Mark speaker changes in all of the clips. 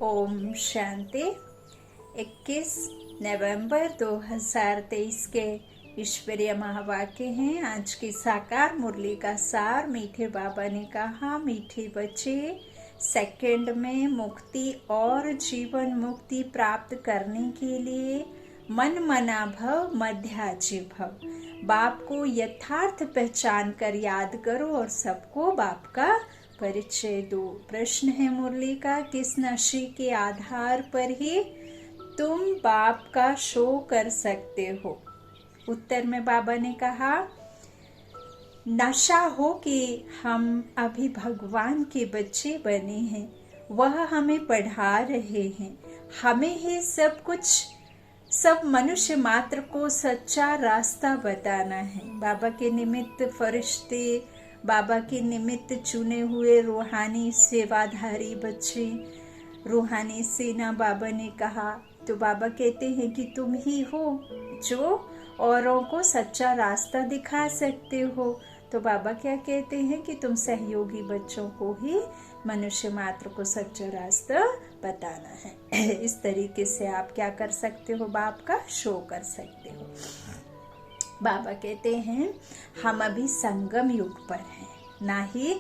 Speaker 1: ओम शांति। 21 नवंबर 2023 के ईश्वरीय महावाक्य हैं। आज की साकार मुरली का सार। मीठे बाबा ने कहा, मीठे बच्चे, सेकंड में मुक्ति और जीवन मुक्ति प्राप्त करने के लिए मन मना भव मध्याजी भव। बाप को यथार्थ पहचान कर याद करो और सबको बाप का परिचय दो। प्रश्न है मुरली का, किस नशे के आधार पर ही तुम बाप का शो कर सकते हो? उत्तर में बाबा ने कहा, नशा हो कि हम अभी भगवान के बच्चे बने हैं, वह हमें पढ़ा रहे हैं, हमें ही सब कुछ, सब मनुष्य मात्र को सच्चा रास्ता बताना है। बाबा के निमित्त फरिश्ते, बाबा के निमित्त चुने हुए रूहानी सेवाधारी बच्चे, रूहानी सेना बाबा ने कहा। तो बाबा कहते हैं कि तुम ही हो जो औरों को सच्चा रास्ता दिखा सकते हो। तो बाबा क्या कहते हैं कि तुम सहयोगी बच्चों को ही मनुष्य मात्र को सच्चा रास्ता बताना है। इस तरीके से आप क्या कर सकते हो? बाप का शो कर सकते हो। बाबा कहते हैं हम अभी संगम युग पर हैं, ना ही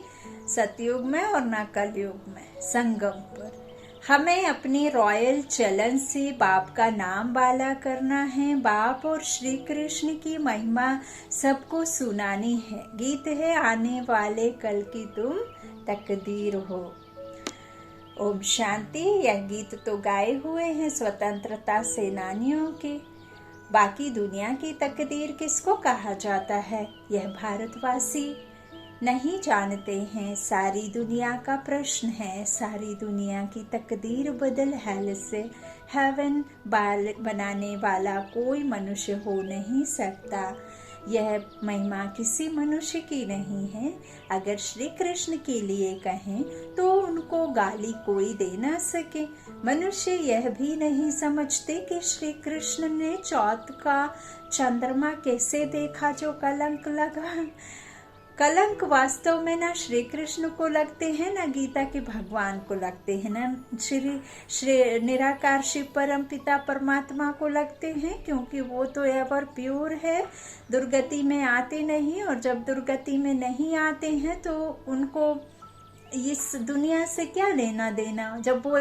Speaker 1: सतयुग में और ना कलयुग में, संगम पर। हमें अपनी रॉयल चलन से बाप का नाम वाला करना है। बाप और श्री कृष्ण की महिमा सबको सुनानी है। गीत है आने वाले कल की तुम तकदीर हो। ओम शांति। यह गीत तो गाए हुए हैं स्वतंत्रता सेनानियों के। बाकी दुनिया की तकदीर किसको कहा जाता है, यह भारतवासी नहीं जानते हैं। सारी दुनिया का प्रश्न है, सारी दुनिया की तकदीर बदल हेल से हेवन बनाने वाला कोई मनुष्य हो नहीं सकता। यह महिमा किसी मनुष्य की नहीं है। अगर श्री कृष्ण के लिए कहें तो उनको गाली कोई दे ना सके। मनुष्य यह भी नहीं समझते कि श्री कृष्ण ने चौथ का चंद्रमा कैसे देखा जो कलंक लगा। कलंक वास्तव में ना श्री कृष्ण को लगते हैं, ना गीता के भगवान को लगते हैं, ना श्री निराकार शिव परम पिता परमात्मा को लगते हैं, क्योंकि वो तो एवर प्योर है, दुर्गति में आते नहीं। और जब दुर्गति में नहीं आते हैं तो उनको इस दुनिया से क्या लेना देना। जब वो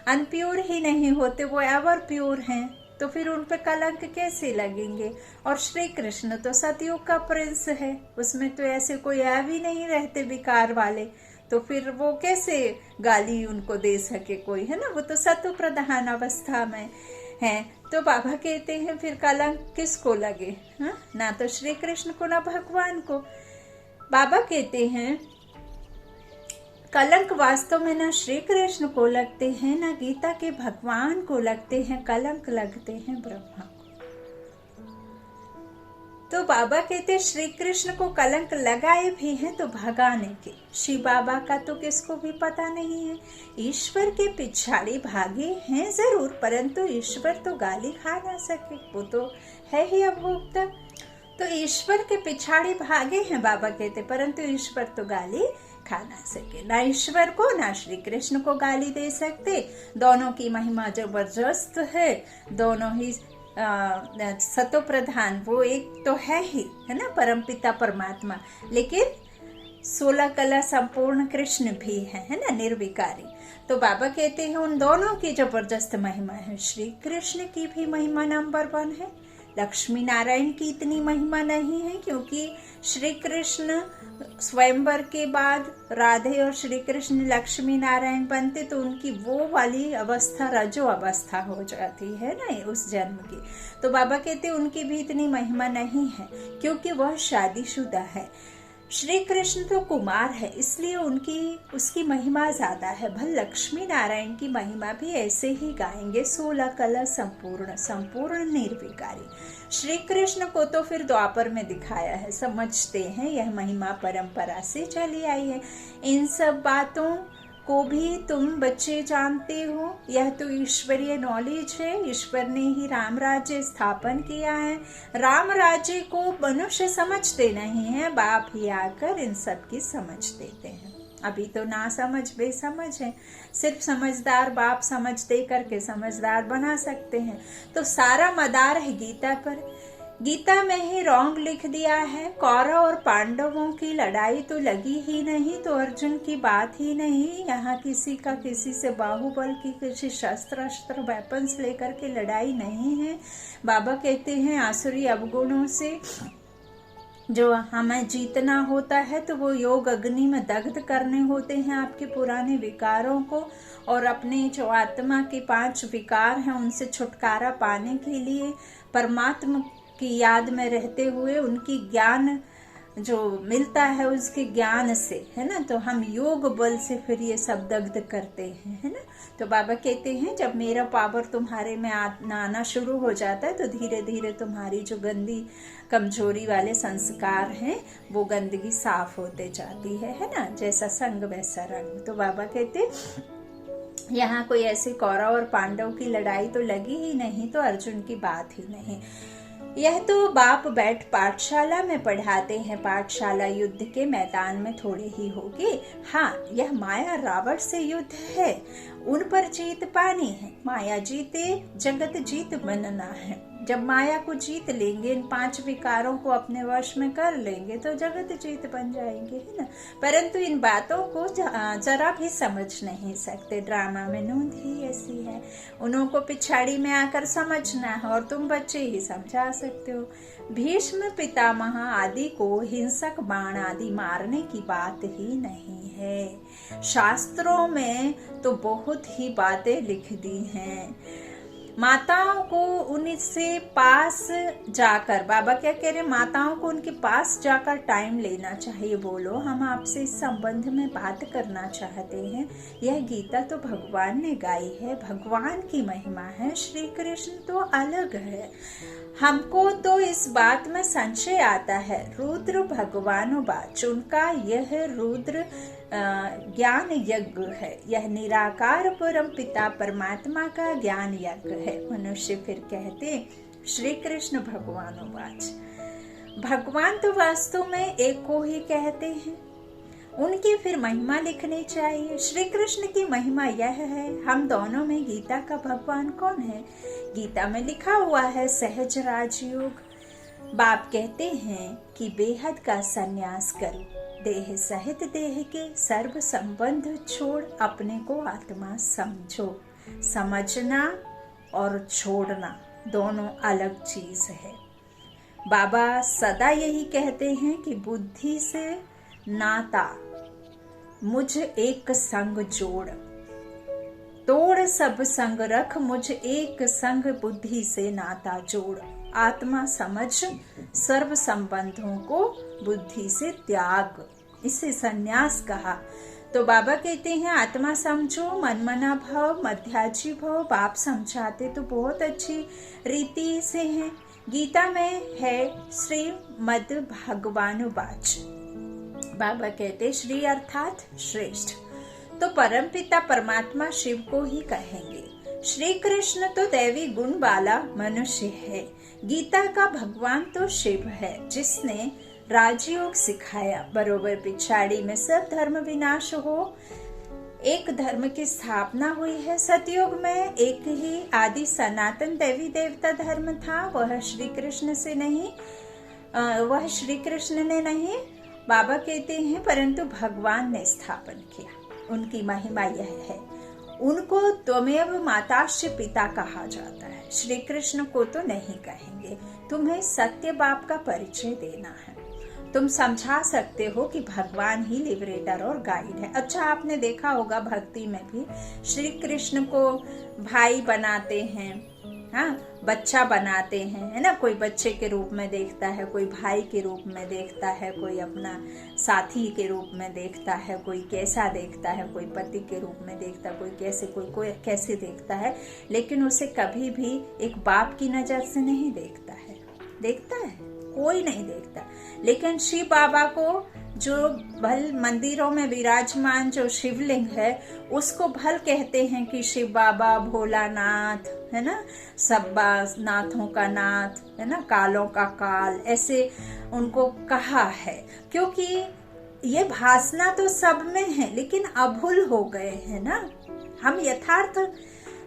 Speaker 1: अनप्योर ही नहीं होते, वो एवर प्योर हैं, तो फिर उन पे कलंक कैसे लगेंगे। और श्री कृष्ण तो सतयुग का प्रिंस है, उसमें तो ऐसे कोई ऐब ही नहीं रहते विकार वाले, तो फिर वो कैसे गाली उनको दे सके कोई, है ना। वो तो सत्व प्रधान अवस्था में है। तो बाबा कहते हैं फिर कलंक किसको लगे, हा? ना तो श्री कृष्ण को ना भगवान को। बाबा कहते हैं कलंक वास्तव में ना श्री कृष्ण को लगते हैं, ना गीता के भगवान को लगते हैं, कलंक लगते हैं ब्रह्मा को। तो बाबा कहते श्री कृष्ण को कलंक लगाए भी हैं तो भगाने के। श्री बाबा का तो किसको भी पता नहीं है। ईश्वर के पिछाड़ी भागे हैं जरूर, परंतु ईश्वर तो गाली खा ना सके, वो तो है ही अभोक्ता। तो ईश्वर के पिछाड़ी भागे हैं बाबा कहते, परंतु ईश्वर तो गाली खा ना सके। ना ईश्वर को ना श्री कृष्ण को गाली दे सकते। दोनों की महिमा जबरदस्त है, दोनों ही सतो प्रधान, वो एक तो है ही, है ना, परमपिता परमात्मा, लेकिन 16 कला संपूर्ण कृष्ण भी है ना, निर्विकारी। तो बाबा कहते हैं उन दोनों की जबरदस्त महिमा है। श्री कृष्ण की भी महिमा नंबर 1 है। लक्ष्मी नारायण की इतनी महिमा नहीं है, क्योंकि श्री कृष्ण स्वयंवर के बाद राधे और श्री कृष्ण लक्ष्मी नारायण बनते तो उनकी वो वाली अवस्था रजो अवस्था हो जाती है ना उस जन्म की। तो बाबा कहते उनकी भी इतनी महिमा नहीं है, क्योंकि वह शादीशुदा है। श्री कृष्ण तो कुमार है, इसलिए उसकी महिमा ज्यादा है। भल लक्ष्मी नारायण की महिमा भी ऐसे ही गाएंगे। 16 कला संपूर्ण निर्विकारी। श्री कृष्ण को तो फिर द्वापर में दिखाया है, समझते हैं, यह महिमा परंपरा से चली आई है। इन सब बातों को भी तुम बच्चे जानते हो, यह तो ईश्वरीय नॉलेज है। ईश्वर ने ही राम राज्य स्थापन किया है। राम राज्य को मनुष्य समझते नहीं है, बाप ही आकर इन सब की समझ देते हैं। अभी तो ना समझ बेसमझ है, सिर्फ समझदार बाप समझ दे करके समझदार बना सकते हैं। तो सारा मदार है गीता पर। गीता में ही रॉन्ग लिख दिया है। कौरव और पांडवों की लड़ाई तो लगी ही नहीं, तो अर्जुन की बात ही नहीं। यहाँ किसी का किसी से बाहुबल की किसी शस्त्र अस्त्र वेपन्स लेकर के लड़ाई नहीं है। बाबा कहते हैं आसुरी अवगुणों से जो हमें जीतना होता है तो वो योग अग्नि में दग्ध करने होते हैं आपके पुराने विकारों को, और अपने जो आत्मा के 5 विकार हैं उनसे छुटकारा पाने के लिए परमात्मा की याद में रहते हुए उनकी ज्ञान जो मिलता है उसके ज्ञान से, है ना, तो हम योग बल से फिर ये सब दग्ध करते हैं, है ना। तो बाबा कहते हैं जब मेरा पावर तुम्हारे में आना शुरू हो जाता है तो धीरे धीरे तुम्हारी जो गंदी कमजोरी वाले संस्कार हैं वो गंदगी साफ होते जाती है ना, जैसा संग वैसा रंग। तो बाबा कहते यहाँ कोई ऐसे कौरव और पांडव की लड़ाई तो लगी ही नहीं, तो अर्जुन की बात ही नहीं। यह तो बाप बैठ पाठशाला में पढ़ाते हैं, पाठशाला युद्ध के मैदान में थोड़े ही होगी। हाँ, यह माया रावण से युद्ध है, उन पर जीत पानी है। माया जीते जगत जीत बनना है। जब माया को जीत लेंगे, इन 5 विकारों को अपने वश में कर लेंगे तो जगत जीत बन जाएंगे, है ना। परंतु इन बातों को जरा भी समझ नहीं सकते। ड्रामा में नूंद ही ऐसी है, उन्हों को पिछाड़ी में आकर समझना है और तुम बच्चे ही समझा सकते हो। भीष्म पितामह आदि को हिंसक बाण आदि मारने की बात ही नहीं है। शास्त्रों में तो बहुत ही बातें लिख दी हैं। माताओं को उनसे पास जाकर, बाबा क्या कह रहे हैं, माताओं को उनके पास जाकर टाइम लेना चाहिए। बोलो हम आपसे इस संबंध में बात करना चाहते हैं। यह गीता तो भगवान ने गाई है, भगवान की महिमा है। श्री कृष्ण तो अलग है। हमको तो इस बात में संशय आता है। रुद्र भगवानुवाच, उनका यह रुद्र ज्ञान यज्ञ है। यह निराकार परम पिता परमात्मा का ज्ञान यज्ञ है। मनुष्य फिर कहते श्री कृष्ण भगवानुवाच, भगवान तो वास्तव में एक को ही कहते हैं, उनकी फिर महिमा लिखनी चाहिए। श्री कृष्ण की महिमा यह है, हम दोनों में गीता का भगवान कौन है? गीता में लिखा हुआ है सहज राजयोग। बाप कहते हैं कि बेहद का संन्यास करो, देह सहित देह के सर्व संबंध छोड़ अपने को आत्मा समझो। समझना और छोड़ना दोनों अलग चीज है। बाबा सदा यही कहते हैं कि बुद्धि से नाता मुझ एक संग जोड़, तोड़ सब संग रख मुझ एक संग बुद्धि से नाता जोड़। आत्मा समझ सर्व संबंधों को बुद्धि से त्याग, इसे संन्यास कहा। तो बाबा कहते हैं आत्मा समझो, मनमना भव, मध्याजी भव। बाप समझाते तो बहुत अच्छी रीति से हैं। गीता में है श्रीमद् भगवानुवाच। बाबा कहते श्री अर्थात श्रेष्ठ, तो परमपिता परमात्मा शिव को ही कहेंगे। श्री कृष्ण तो दैवी गुण वाला मनुष्य है। गीता का भगवान तो शिव है, जिसने राजयोग सिखाया। बरोबर पिछाड़ी में सब धर्म विनाश हो, एक धर्म की स्थापना हुई है। सतयुग में एक ही आदि सनातन देवी देवता धर्म था, वह श्री कृष्ण से नहीं, वह श्री कृष्ण ने नहीं, बाबा कहते हैं, परंतु भगवान ने स्थापन किया। उनकी महिमा यह है, उनको त्वमेव माताश्च पिता कहा जाता है। श्री कृष्ण को तो नहीं कहेंगे। तुम्हें सत्य बाप का परिचय देना है। तुम समझा सकते हो कि भगवान ही लिबरेटर और गाइड है। अच्छा, आपने देखा होगा भक्ति में भी श्री कृष्ण को भाई बनाते हैं, हाँ, बच्चा बनाते हैं, है ना। कोई बच्चे के रूप में देखता है, कोई भाई के रूप में देखता है, कोई अपना साथी के रूप में देखता है, कोई कैसा देखता है, कोई पति के रूप में देखता है, कोई कैसे, कोई कैसे देखता है, लेकिन उसे कभी भी एक बाप की नजर से नहीं देखता है। देखता है? कोई नहीं देखता। लेकिन शिव बाबा को जो भल मंदिरों में विराजमान जो शिवलिंग है उसको भल कहते हैं कि शिव बाबा भोलानाथ, है ना, सब्बा नाथों का नाथ, है ना, कालों का काल, ऐसे उनको कहा है। क्योंकि ये भासना तो सब में है, लेकिन अभूल हो गए हैं ना। हम यथार्थ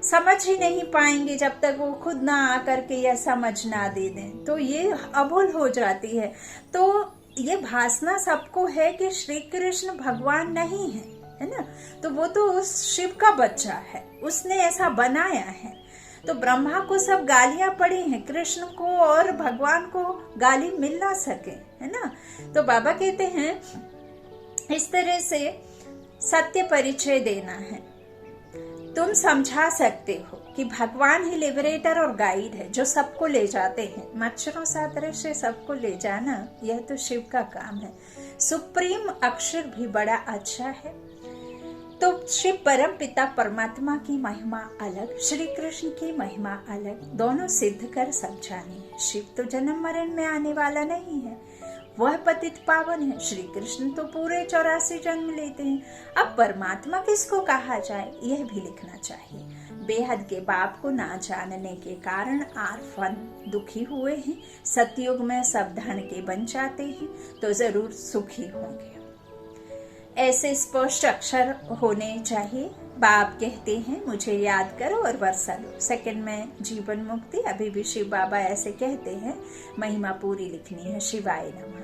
Speaker 1: समझ ही नहीं पाएंगे जब तक वो खुद ना आकर के यह समझ ना दे दें, तो ये अभूल हो जाती है। तो ये भासना सबको है कि श्री कृष्ण भगवान नहीं है ना, तो वो तो उस शिव का बच्चा है, उसने ऐसा बनाया है। तो ब्रह्मा को सब गालियां पड़ी हैं, कृष्ण को और भगवान को गाली मिल ना सके, है ना। तो बाबा कहते हैं इस तरह से सत्य परिचय देना है। तुम समझा सकते हो कि भगवान ही लिबरेटर और गाइड है, जो सबको ले जाते हैं। मच्छरों सादृश्य सबको ले जाना, यह तो शिव का काम है। सुप्रीम अक्षर भी बड़ा अच्छा है। तो शिव परम पिता परमात्मा की महिमा अलग, श्री कृष्ण की महिमा अलग, दोनों सिद्ध कर समझानी है। शिव तो जन्म मरण में आने वाला नहीं है, वह पतित पावन है। श्री कृष्ण तो पूरे 84 जन्म लेते हैं। अब परमात्मा किसको कहा जाए, यह भी लिखना चाहिए। बेहद के बाप को ना जानने के कारण आर्फन दुखी हुए हैं। सतयुग में सब धन के बन जाते हैं तो जरूर सुखी होंगे। ऐसे स्पष्ट अक्षर होने चाहिए। बाप कहते हैं मुझे याद करो और वर्षा लो, सेकंड में जीवन मुक्ति। अभी भी शिव बाबा ऐसे कहते हैं, महिमा पूरी लिखनी है। शिवाय नमः।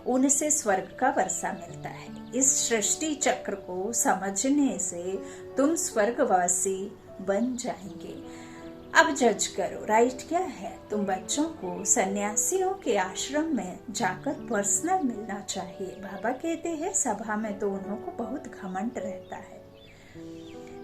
Speaker 1: उनसे स्वर्ग का वर्षा मिलता है। इस सृष्टि चक्र को समझने से तुम स्वर्गवासी बन जाएंगे। अब जज करो, राइट क्या है। तुम बच्चों को सन्यासियों के आश्रम में जाकर पर्सनल मिलना चाहिए। बाबा कहते हैं सभा में तो उन्हों को बहुत घमंड रहता है।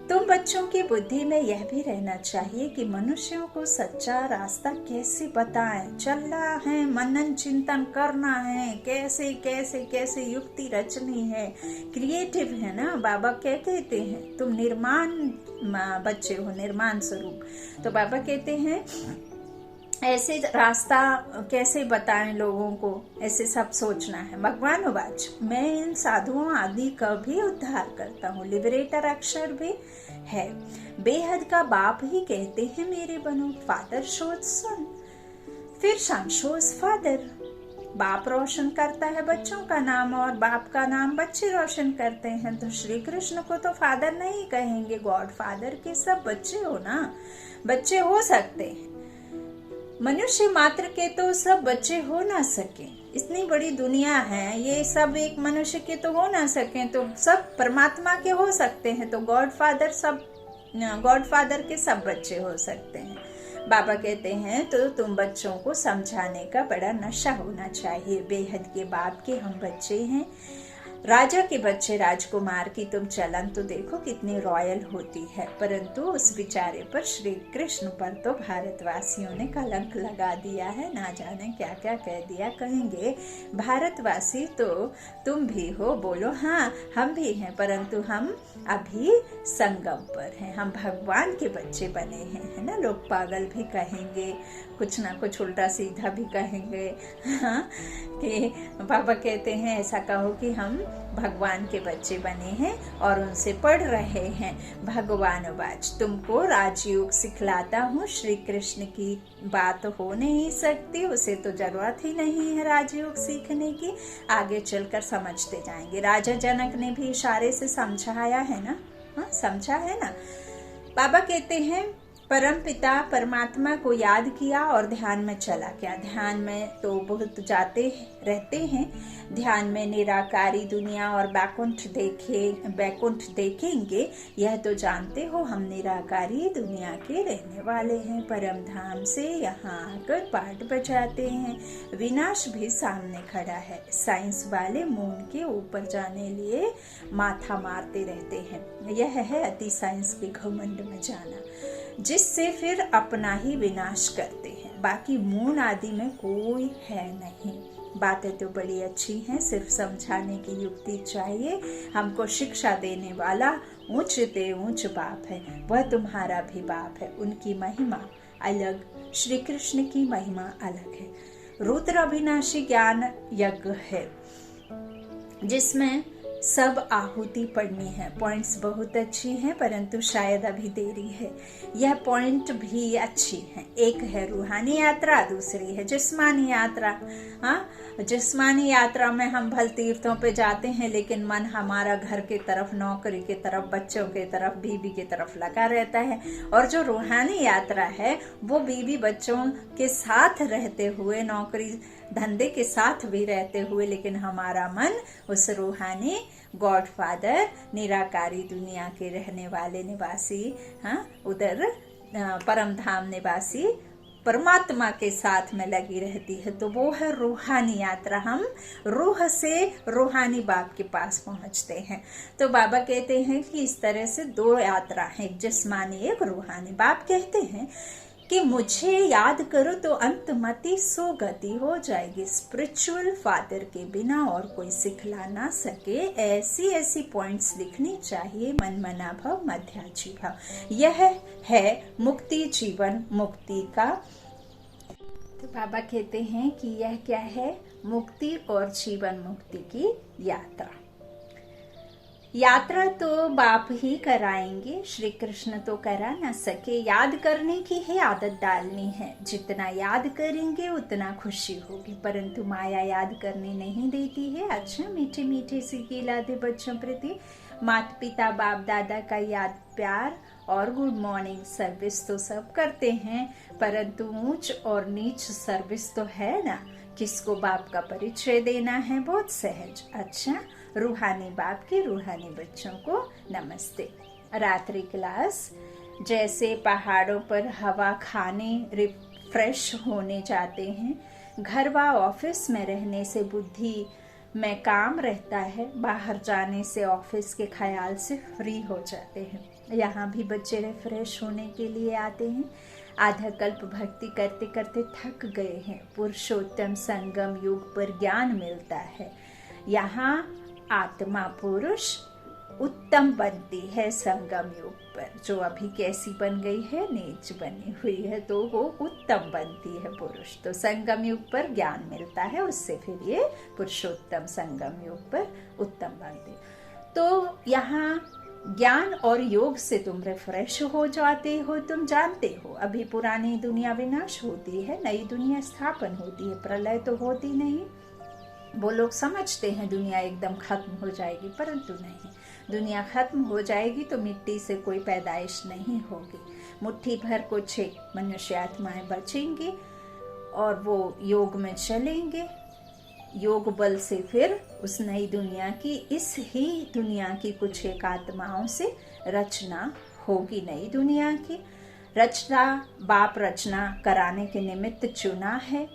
Speaker 1: तुम बच्चों की बुद्धि में यह भी रहना चाहिए कि मनुष्यों को सच्चा रास्ता कैसे बताएं। चलना है, मनन चिंतन करना है, कैसे कैसे कैसे युक्ति रचनी है। क्रिएटिव है ना। बाबा क्या कहते हैं, तुम निर्माण बच्चे हो, निर्माण स्वरूप। तो बाबा कहते हैं ऐसे रास्ता कैसे बताएं लोगों को, ऐसे सब सोचना है। भगवान वाच, मैं इन साधुओं आदि का भी उद्धार करता हूँ। लिबरेटर अक्षर भी है। बेहद का बाप ही कहते हैं मेरे बनो, फादर शोज सन, फिर सन शोज फादर। बाप रोशन करता है बच्चों का नाम और बाप का नाम बच्चे रोशन करते हैं। तो श्री कृष्ण को तो फादर नहीं कहेंगे, गॉड फादर के सब बच्चे हो ना, बच्चे हो सकते हैं। मनुष्य मात्र के तो सब बच्चे हो ना सके, इतनी बड़ी दुनिया है, ये सब एक मनुष्य के तो हो ना सके, तो सब परमात्मा के हो सकते हैं। तो गॉड फादर के सब बच्चे हो सकते हैं। बाबा कहते हैं तो तुम बच्चों को समझाने का बड़ा नशा होना चाहिए। बेहद के बाप के हम बच्चे हैं। राजा के बच्चे राजकुमार की तुम चलन तो देखो कितनी रॉयल होती है, परंतु उस बेचारे पर, श्री कृष्ण पर तो भारतवासियों ने कलंक लगा दिया है। ना जाने क्या क्या कह दिया। कहेंगे भारतवासी तो तुम भी हो, बोलो हाँ हम भी हैं, परंतु हम अभी संगम पर हैं, हम भगवान के बच्चे बने हैं, है ना। लोग पागल भी कहेंगे, कुछ ना कुछ उल्टा सीधा भी कहेंगे। हाँ, कि बाबा कहते हैं ऐसा कहो कि हम भगवान के बच्चे बने हैं और उनसे पढ़ रहे हैं। भगवान वाच, तुमको राजयोग सिखलाता हूँ। श्री कृष्ण की बात हो नहीं सकती, उसे तो जरूरत ही नहीं है राजयोग सीखने की। आगे चलकर समझते जाएंगे। राजा जनक ने भी इशारे से समझाया है ना। हाँ, समझा है ना। बाबा कहते हैं परम पिता परमात्मा को याद किया और ध्यान में चला गया। ध्यान में तो बहुत जाते रहते हैं। ध्यान में निराकारी दुनिया और बैकुंठ देखेंगे। यह तो जानते हो हम निराकारी दुनिया के रहने वाले हैं। परम धाम से यहाँ आकर पाठ बजाते हैं। विनाश भी सामने खड़ा है। साइंस वाले मून के ऊपर जाने लिए माथा मारते रहते हैं। यह है अति साइंस के घमंड में जाना, जिससे फिर अपना ही विनाश करते हैं। बाकी मून आदि में कोई है नहीं। बातें तो बड़ी अच्छी हैं, सिर्फ समझाने की युक्ति चाहिए। हमको शिक्षा देने वाला ऊंच ते ऊंच बाप है, वह तुम्हारा भी बाप है। उनकी महिमा अलग, श्री कृष्ण की महिमा अलग है। रुद्र अविनाशी ज्ञान यज्ञ है, जिसमें सब आहुति पढ़नी है। पॉइंट्स बहुत अच्छी हैं, परंतु शायद अभी देरी है। यह पॉइंट भी अच्छी है। एक है रूहानी यात्रा, दूसरी है जिस्मानी यात्रा। हाँ, जिस्मानी यात्रा में हम भल तीर्थों पे जाते हैं, लेकिन मन हमारा घर की तरफ, नौकरी की तरफ, बच्चों की तरफ, बीवी की तरफ लगा रहता है। और जो रूहानी यात्रा है वो बीवी बच्चों के साथ रहते हुए, नौकरी धंधे के साथ भी रहते हुए, लेकिन हमारा मन उस रूहानी गॉडफादर, निराकारी दुनिया के रहने वाले निवासी, हाँ, उधर परम धाम निवासी परमात्मा के साथ में लगी रहती है। तो वो है रूहानी यात्रा। हम रूह से रूहानी बाप के पास पहुंचते हैं। तो बाबा कहते हैं कि इस तरह से दो यात्रा है, एक जिस्मानी, एक रूहानी। बाप कहते हैं कि मुझे याद करो तो अंतमति सो गति हो जाएगी। स्पिरिचुअल फादर के बिना और कोई सिखला ना सके, ऐसी ऐसी पॉइंट्स लिखनी चाहिए। मन मना भव मध्याजी भाव, यह है मुक्ति, जीवन मुक्ति का। तो बाबा कहते हैं कि यह क्या है? मुक्ति और जीवन मुक्ति की यात्रा। यात्रा तो बाप ही कराएंगे, श्री कृष्ण तो करा ना सके। याद करने की ही आदत डालनी है। जितना याद करेंगे उतना खुशी होगी, परंतु माया याद करने नहीं देती है। अच्छा, मीठे मीठे सीखे लाते बच्चों प्रति माता पिता बाप दादा का याद, प्यार और गुड मॉर्निंग सर्विस तो सब करते हैं, परंतु ऊंच और नीच सर्विस तो है ना। किसको बाप का परिचय देना है, बहुत सहज। अच्छा, रूहानी बाप के रूहानी बच्चों को नमस्ते। रात्रि क्लास। जैसे पहाड़ों पर हवा खाने, रिफ्रेश होने जाते हैं, घर व ऑफिस में रहने से बुद्धि में काम रहता है, बाहर जाने से ऑफिस के ख्याल से फ्री हो जाते हैं। यहाँ भी बच्चे रिफ्रेश होने के लिए आते हैं। आधा कल्प भक्ति करते करते थक गए हैं, पुरुषोत्तम संगम युग पर ज्ञान मिलता है। यहाँ आत्मा पुरुष उत्तम बनती है संगम युग पर। जो अभी कैसी बन गई है, नीच बनी हुई है, तो वो उत्तम बनती है पुरुष। तो संगम युग पर ज्ञान मिलता है, उससे फिर ये पुरुषोत्तम संगम युग पर उत्तम बनती। तो यहाँ ज्ञान और योग से तुम रिफ्रेश हो जाते हो। तुम जानते हो अभी पुरानी दुनिया विनाश होती है, नई दुनिया स्थापन होती है। प्रलय तो होती नहीं। वो लोग समझते हैं दुनिया एकदम खत्म हो जाएगी, परंतु नहीं। दुनिया खत्म हो जाएगी तो मिट्टी से कोई पैदाइश नहीं होगी। मुट्ठी भर कुछ मनुष्य आत्माएं बचेंगी और वो योग में चलेंगे। योग बल से फिर उस नई दुनिया की, इस ही दुनिया की कुछ एक आत्माओं से रचना होगी। नई दुनिया की रचना बाप रचना कराने के निमित्त चुना है।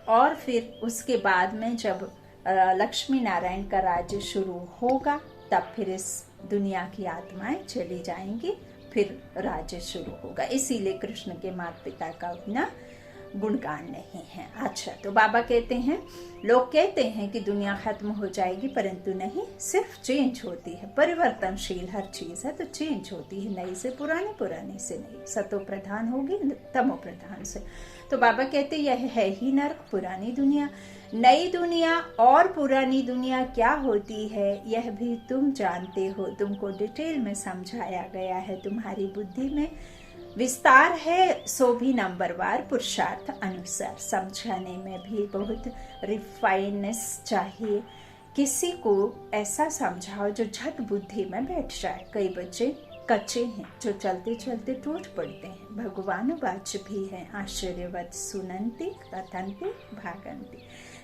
Speaker 1: और फिर उसके बाद में जब लक्ष्मी नारायण का राज्य शुरू होगा, तब फिर इस दुनिया की आत्माएं चली जाएंगी, फिर राज्य शुरू होगा। इसीलिए कृष्ण के माता पिता का अपना गुणगान नहीं है। अच्छा, तो बाबा कहते हैं, लोग कहते हैं कि दुनिया खत्म हो जाएगी, परंतु नहीं, सिर्फ चेंज होती है। परिवर्तनशील हर चीज है, तो चेंज होती है। नई से पुरानी, पुरानी से नई, सतो प्रधान होगी तमो प्रधान से। तो बाबा कहते यह है ही नर्क, पुरानी दुनिया। नई दुनिया और पुरानी दुनिया क्या होती है, यह भी तुम जानते हो। तुमको डिटेल में समझाया गया है, तुम्हारी बुद्धि में विस्तार है, सो भी नंबरवार पुरुषार्थ अनुसार। समझाने में भी बहुत रिफाइननेस चाहिए। किसी को ऐसा समझाओ जो झट बुद्धि में बैठ जाए। कई बच्चे कच्चे हैं जो चलते चलते टूट पड़ते हैं। भगवान वाच भी है, आश्चर्यवत सुनंती कथंती भागंती।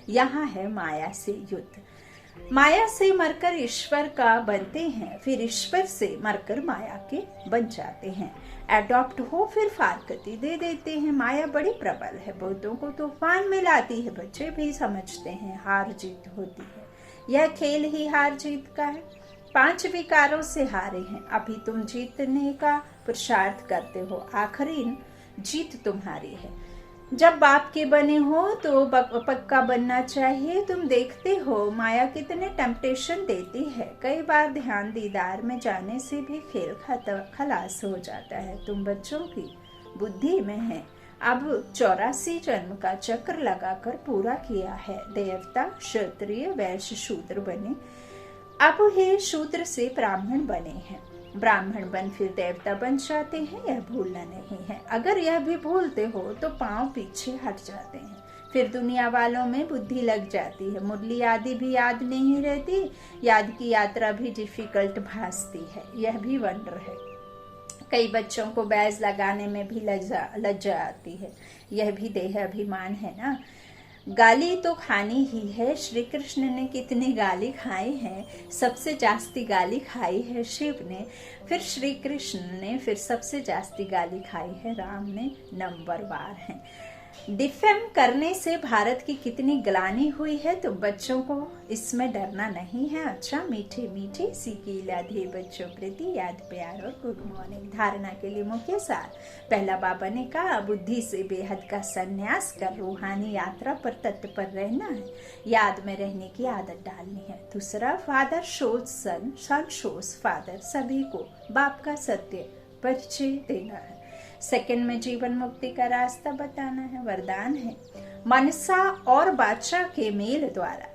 Speaker 1: यहाँ है माया से युद्ध। माया से मरकर ईश्वर का बनते हैं, फिर ईश्वर से मरकर माया के बन जाते हैं। एडॉप्ट हो फिर फारकती दे देते हैं। माया बड़ी प्रबल है, बहुतों को तूफान में लाती है। बच्चे भी समझते हैं हार जीत होती है, यह खेल ही हार जीत का है। 5 विकारों से हारे हैं, अभी तुम जीतने का पुरुषार्थ करते हो। आखिरी जीत तुम्हारी है। जब बाप के बने हो तो पक्का बनना चाहिए। तुम देखते हो माया कितने टेम्पटेशन देती है। कई बार ध्यान दीदार में जाने से भी खेल खलास हो जाता है। तुम बच्चों की बुद्धि में है। अब 84 जन्म का चक्र लगाकर पूरा किया है। देवता, क्षत्रिय, वैश्य, शूद्र बने। अब हे शूद्र से ब्राह्मण बने हैं, ब्राह्मण बन फिर देवता बन जाते हैं, यह भूलना नहीं है। अगर यह भी भूलते हो तो पांव पीछे हट जाते हैं, फिर दुनिया वालों में बुद्धि लग जाती है, मुरली आदि भी याद नहीं रहती, याद की यात्रा भी डिफिकल्ट भासती है, यह भी वंडर है। कई बच्चों को बैज लगाने में भी लज्जा आती है, यह भी देह अभिमान है ना। गाली तो खानी ही है, श्री कृष्ण ने कितनी गाली खाई है, सबसे जास्ती गाली खाई है शिव ने, फिर श्री कृष्ण ने, फिर सबसे जास्ती गाली खाई है राम ने, नंबर वार है। डिफेम करने से भारत की कितनी ग्लानि हुई है, तो बच्चों को इसमें डरना नहीं है। अच्छा, मीठे मीठे सीखी लाधे बच्चों प्रति याद प्यार और गुड मॉर्निंग। धारणा के लिए मुख्य सार, पहला बाबा ने कहा बुद्धि से बेहद का संन्यास कर रूहानी यात्रा पर तत्पर रहना है, याद में रहने की आदत डालनी है। दूसरा, फादर शोज सन, सन शोज फादर, सभी को बाप का सत्य परिचय देना है। सेकंड में जीवन मुक्ति का रास्ता बताना है। वरदान है, मनसा और बादशाह के मेल द्वारा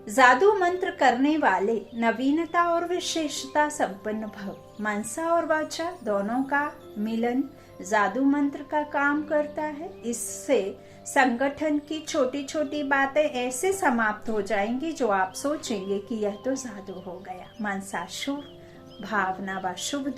Speaker 1: जादू मंत्र करने वाले नवीनता और विशेषता संपन्न भव। मनसा और बादशाह दोनों का मिलन जादू मंत्र का काम करता है। इससे संगठन की छोटी छोटी बातें ऐसे समाप्त हो जाएंगी जो आप सोचेंगे कि यह तो जादू हो गया। मनसा शुभ भावना व शुभ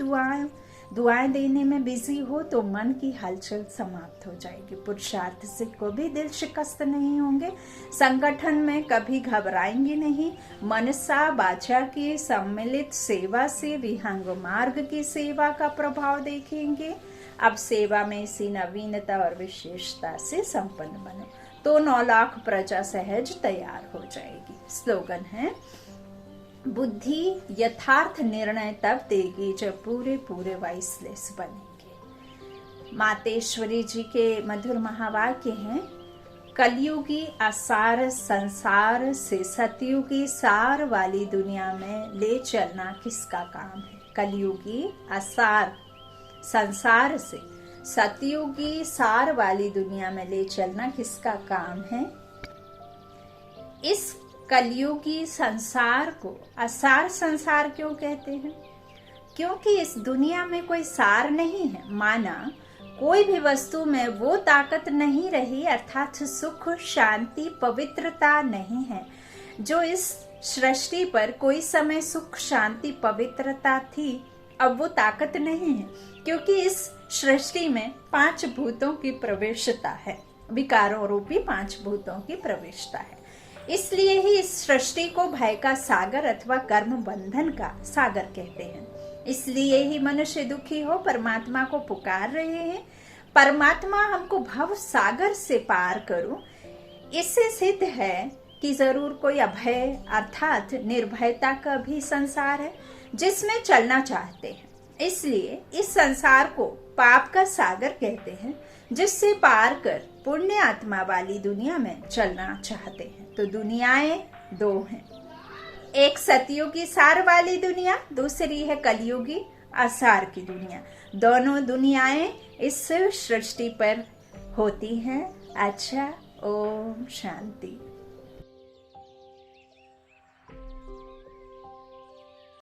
Speaker 1: दुआएं देने में बिजी हो तो मन की हलचल समाप्त हो जाएगी। पुरुषार्थ से कभी दिल शिकस्त नहीं होंगे, संगठन में कभी घबराएंगे नहीं। मनसा बादशाह की सम्मिलित सेवा से विहंग मार्ग की सेवा का प्रभाव देखेंगे। अब सेवा में इसी नवीनता और विशेषता से संपन्न बनो तो 9 लाख प्रजा सहज तैयार हो जाएगी। स्लोगन है, बुद्धि यथार्थ निर्णय तब देगी जब पूरे पूरे वाइसलेस बनेंगे। मातेश्वरी जी के मधुर महावाक्य हैं, कलयुगी असार संसार से सतयुगी सार वाली दुनिया में ले चलना किसका काम है। कलयुगी असार संसार से सतयुगी सार वाली दुनिया में ले चलना किसका काम है। इस कलयुगी संसार को असार संसार क्यों कहते हैं? क्योंकि इस दुनिया में कोई सार नहीं है, माना कोई भी वस्तु में वो ताकत नहीं रही, अर्थात सुख शांति पवित्रता नहीं है जो इस सृष्टि पर कोई समय सुख शांति पवित्रता थी। अब वो ताकत नहीं है क्योंकि इस सृष्टि में 5 भूतों की प्रवेशता है, विकारों रूपी 5 भूतों की प्रवेशता है। इसलिए ही इस सृष्टि को भय का सागर अथवा कर्म बंधन का सागर कहते हैं। इसलिए ही मनुष्य दुखी हो परमात्मा को पुकार रहे हैं, परमात्मा हमको भव सागर से पार करो। इससे सिद्ध है कि जरूर कोई अभय अर्थात निर्भयता का भी संसार है जिसमें चलना चाहते हैं। इसलिए इस संसार को पाप का सागर कहते हैं, जिससे पार कर पुण्य आत्मा वाली दुनिया में चलना चाहते हैं। तो दुनियाएं 2 हैं, एक सतयुगी सार वाली दुनिया, दूसरी है कलयुगी असार की दुनिया। दोनों दुनियाएं इस सृष्टि पर होती हैं। अच्छा, ओम शांति।